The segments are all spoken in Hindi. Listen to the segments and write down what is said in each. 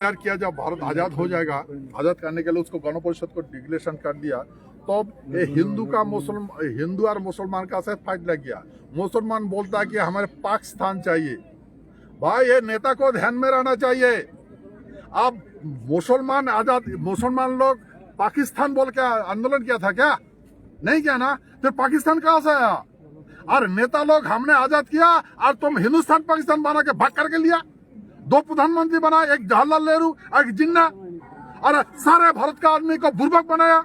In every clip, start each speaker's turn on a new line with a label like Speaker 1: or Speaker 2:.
Speaker 1: तैयार किया। जब भारत आजाद हो जाएगा, आजाद करने के लिए उसको गण परिषद को डिक्लेरेशन कर दिया, तो ये हिंदू और मुसलमान का साथ फाइट लग गया। मुसलमान बोलता है कि हमारे पाकिस्तान चाहिए। भाई ये नेता को ध्यान में रहना चाहिए। अब मुसलमान लोग पाकिस्तान बोल के आंदोलन किया था क्या? नहीं किया ना, फिर पाकिस्तान कहाँ से आया? और नेता लोग हमने आजाद किया और तुम हिंदुस्तान पाकिस्तान बना के भाग करके लिया। 2 प्रधानमंत्री बना, एक जवाहरलाल नेहरू, एक जिन्ना, और सारे भारत का आदमी को बुर्बक बनाया।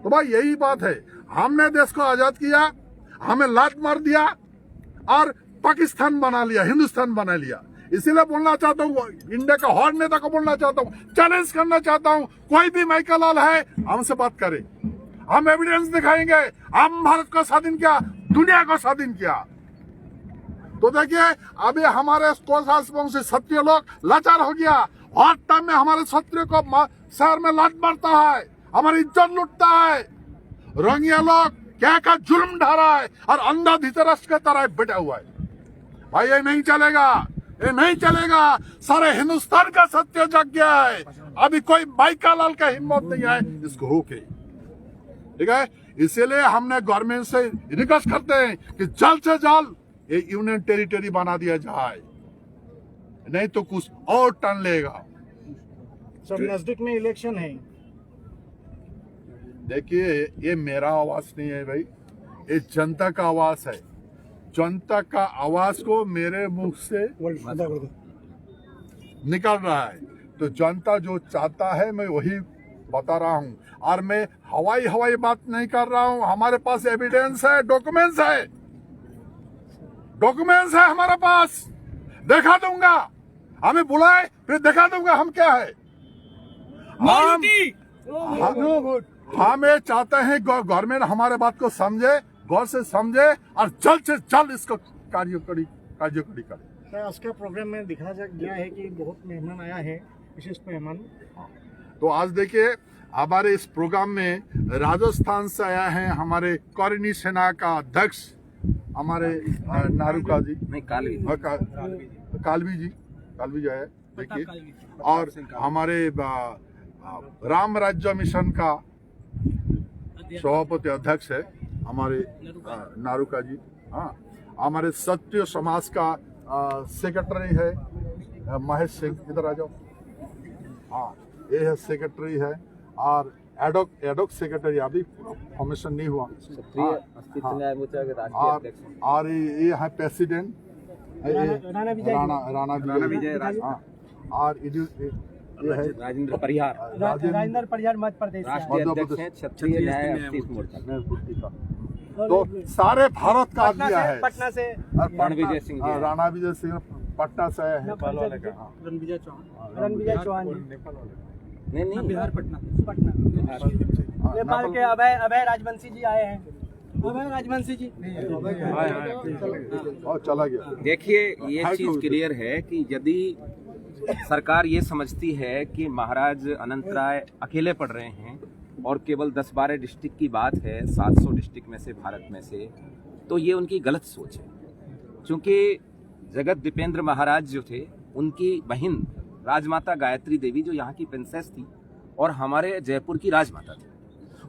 Speaker 1: तो भाई यही बात है, हमने देश को आजाद किया, हमें लात मार दिया और पाकिस्तान बना लिया, हिंदुस्तान बना लिया। इसीलिए बोलना चाहता हूँ, इंडिया का हर नेता को बोलना चाहता हूँ, चैलेंज करना चाहता हूँ, कोई भी माइकल लाल है हमसे बात करे, हम एविडेंस दिखाएंगे। हम भारत को स्वाधीन किया, दुनिया को स्वाधीन किया। तो देखिए अभी हमारे कोसावंशी क्षत्रिय लोग लाचार हो गया। हर टाइम में हमारे क्षत्रिय को शहर में लात मारता है, हमारी इज्जत लूटता है। रोहिंग्या लोग क्या का जुल्म ढा रहा है और अंधा धृतराष्ट्र के तरह बैठा हुआ है। भाई ये नहीं चलेगा, ये नहीं चलेगा। सारे हिंदुस्तान का सत्य जग गया है। अभी कोई माइकल लाल का हिम्मत नहीं है इसको होके, ठीक है। इसीलिए हमने गवर्नमेंट से रिक्वेस्ट करते हैं कि जल्द से जल्द ये यूनियन टेरिटरी बना दिया जाए, नहीं तो कुछ और टर्न लेगा।
Speaker 2: सर नजदीक में इलेक्शन है।
Speaker 1: देखिए ये मेरा आवाज नहीं है भाई, ये जनता का आवाज है। जनता का आवाज को मेरे मुख से निकल रहा है, तो जनता जो चाहता है मैं वही बता रहा हूँ। और मैं हवाई बात नहीं कर रहा हूँ। हमारे पास एविडेंस है, डॉक्यूमेंट्स है हमारे पास, दिखा दूंगा। हमें बुलाए फिर दिखा दूंगा हम क्या है। हम ये चाहते हैं गवर्नमेंट हमारे बात को समझे, गौर से समझे और जल्द से जल्द इसको कार्यकरी करे।
Speaker 2: आज के प्रोग्राम में दिखा गया है कि बहुत मेहमान आया है, विशेष मेहमान।
Speaker 1: तो आज देखिए हमारे इस प्रोग्राम में राजस्थान से आया है हमारे कौरनी सेना का अध्यक्ष हमारे नारुका जी, नहीं कालवी जी है देखिए, और हमारे राम राज्य मिशन का सभापति अध्यक्ष है हमारे नारुका जी। हाँ, हमारे सत्य समाज का सेक्रेटरी है महेश सिंह, इधर आ जाओ। हाँ, ये है सेक्रेटरी है, और एडोक सेक्रेटरी अभी फॉर्मेशन नहीं हुआ। और ये है प्रेसिडेंट राणा विजय, और ये है
Speaker 3: राजेंद्र परिहार मध्य प्रदेश क्षत्रिय न्याय मोर्चा।
Speaker 1: तो सारे भारत का आदमी है।
Speaker 2: पटना से
Speaker 1: राणा विजय सिंह पटना से है।
Speaker 2: रणविजय चौहान
Speaker 3: नहीं
Speaker 2: बिहार पटना नेपाल के अभय राजवंशी जी आए हैं। अभय राजवंशी जी
Speaker 1: और चला गया।
Speaker 3: देखिए ये चीज क्लियर है कि यदि सरकार ये समझती है कि महाराज अनंत राय अकेले पढ़ रहे हैं और केवल 10-12 डिस्ट्रिक्ट की बात है 700 डिस्ट्रिक्ट में से, भारत में से, तो ये उनकी गलत सोच है। क्योंकि जगत दीपेंद्र महाराज जो थे, उनकी बहन राजमाता गायत्री देवी जो यहाँ की प्रिंसेस थी और हमारे जयपुर की राजमाता थी,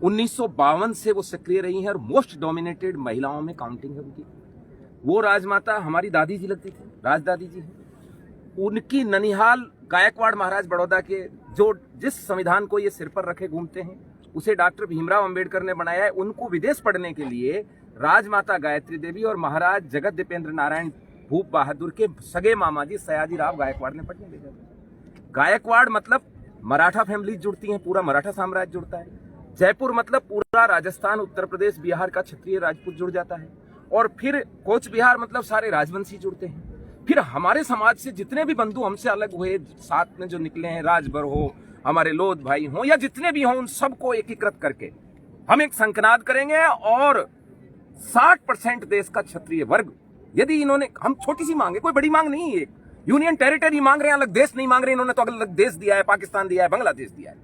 Speaker 3: 1952 से वो सक्रिय रही हैं और मोस्ट डोमिनेटेड महिलाओं में काउंटिंग है उनकी। वो राजमाता हमारी दादी जी लगती थी, राजदादी जी हैं। उनकी ननिहाल गायकवाड़ महाराज बड़ौदा के, जो जिस संविधान को ये सिर पर रखे घूमते हैं, उसे डॉक्टर भीमराव अंबेडकर ने बनाया है। उनको विदेश पढ़ने के लिए राजमाता गायत्री देवी और महाराज जगत दीपेंद्र नारायण भूप बहादुर के सगे मामा जी सयाजी राव गायकवाड़ ने पढ़ने भेजा। गायकवाड़ मतलब मराठा फैमिली जुड़ती हैं, पूरा मराठा साम्राज्य जुड़ता है। जयपुर मतलब पूरा राजस्थान, उत्तर प्रदेश, बिहार का क्षत्रिय राजपूत जुड़ जाता है। और फिर कोच बिहार मतलब सारे राजवंशी जुड़ते हैं। फिर हमारे समाज से जितने भी बंधु हमसे अलग हुए, साथ में जो निकले हैं, राजभर हो, हमारे लोध भाई हो या जितने भी हों, उन सबको एकीकृत करके हम एक संकनाद करेंगे। और 60% देश का क्षत्रिय वर्ग, यदि इन्होंने, हम छोटी सी मांगे, कोई बड़ी मांग नहीं है, यूनियन टेरिटरी मांग रहे हैं, अलग देश नहीं मांग रहे। इन्होंने तो अलग देश दिया है, पाकिस्तान दिया है, बांग्लादेश दिया है।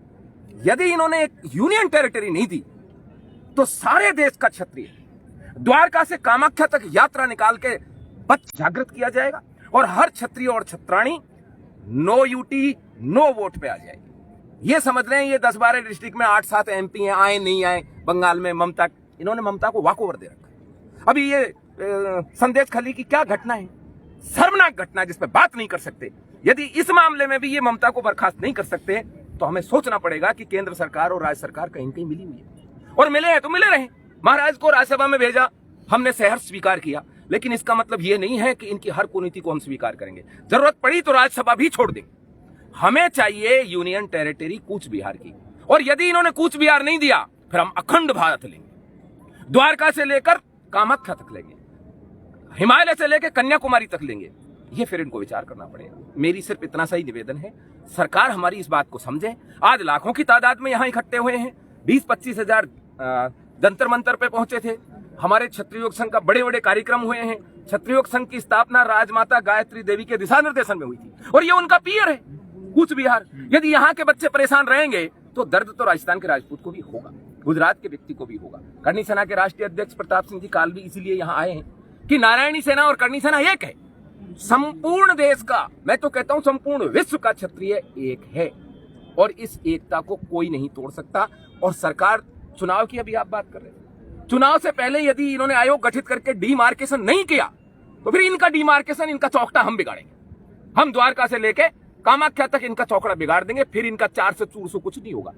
Speaker 3: यदि इन्होंने एक यूनियन टेरिटरी नहीं दी तो सारे देश का क्षत्रिय द्वारका से कामाख्या तक यात्रा निकाल के पथ जागृत किया जाएगा और हर क्षत्रिय और छत्राणी नो यूटी नो वोट पे आ जाएगी। ये समझ रहे हैं ये 10-12 डिस्ट्रिक्ट में 8-7 MP हैं, आए नहीं आए। बंगाल में ममता, इन्होंने ममता को वॉक ओवर दे रखा। अभी ये संदेश खली की क्या घटना है, शर्मनाक घटना जिस पे बात नहीं कर सकते। यदि इस मामले में भी ये ममता को बर्खास्त नहीं कर सकते तो हमें सोचना पड़ेगा कि केंद्र सरकार और राज्य सरकार कहीं कहीं मिली हुई है। और मिले हैं तो मिले रहे। महाराज को राज्यसभा में भेजा, हमने सहर्ष स्वीकार किया, लेकिन इसका मतलब ये नहीं है कि इनकी हर कुनीति को हम स्वीकार करेंगे। जरूरत पड़ी तो राज्यसभा भी छोड़ देंगे। हमें चाहिए यूनियन टेरिटरी कूच बिहार की, और यदि इन्होंने कूच बिहार नहीं दिया फिर हम अखंड भारत लेंगे। द्वारका से लेकर कामाख्या तक लेंगे, हिमालय से लेकर कन्याकुमारी तक लेंगे। ये फिर इनको विचार करना पड़ेगा। मेरी सिर्फ इतना सा ही निवेदन है, सरकार हमारी इस बात को समझे। आज लाखों की तादाद में यहाँ इकट्ठे हुए हैं, 20-25 हजार जंतर मंतर पे पहुंचे थे। हमारे क्षत्रिय योग संघ का बड़े बड़े कार्यक्रम हुए हैं। क्षत्रिय योग संघ की स्थापना राजमाता गायत्री देवी के दिशा निर्देशन में हुई थी, और ये उनका पीयर है कूच बिहार। यदि यहाँ के बच्चे परेशान रहेंगे तो दर्द तो राजस्थान के राजपूत को भी होगा, गुजरात के व्यक्ति को भी होगा। करनी सेना के राष्ट्रीय अध्यक्ष प्रताप सिंह जी काल भी इसीलिए यहाँ आए हैं कि नारायणी सेना और करनी सेना एक है। संपूर्ण देश का, मैं तो कहता हूं संपूर्ण विश्व का क्षत्रिय एक है, और इस एकता को कोई नहीं तोड़ सकता। और सरकार चुनाव की अभी आप बात कर रहे हैं, चुनाव से पहले यदि इन्होंने आयोग गठित करके डीमार्केशन नहीं किया तो फिर इनका डीमार्केशन, इनका चौकटा हम बिगाड़ेंगे। हम द्वारका से लेके कामाख्या तक इनका चौकड़ा बिगाड़ देंगे, फिर इनका 400-400 कुछ नहीं होगा।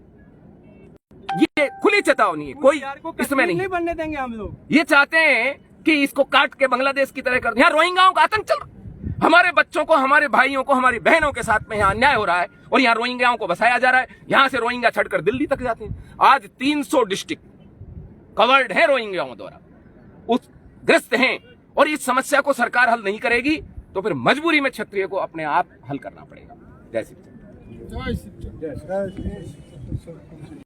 Speaker 3: ये खुली चेतावनी है, कोई इसमें नहीं
Speaker 2: बनने देंगे हम लोग।
Speaker 3: ये चाहते हैं कि इसको काट के बांग्लादेश की तरह कर दें। यहाँ रोहिंग्याओं का आतंक चल रहा है, हमारे बच्चों को, हमारे भाइयों को, हमारी बहनों के साथ में यहाँ अन्याय हो रहा है, और यहाँ रोहिंग्याओं को बसाया जा रहा है। यहाँ से रोहिंग्या छड़कर दिल्ली तक जाते हैं। आज 300 डिस्ट्रिक्ट कवर्ड है रोहिंग्याओं द्वारा, उस ग्रस्त हैं, और इस समस्या को सरकार हल नहीं करेगी तो फिर मजबूरी में क्षत्रिय को अपने आप हल करना पड़ेगा। जय श्री राम।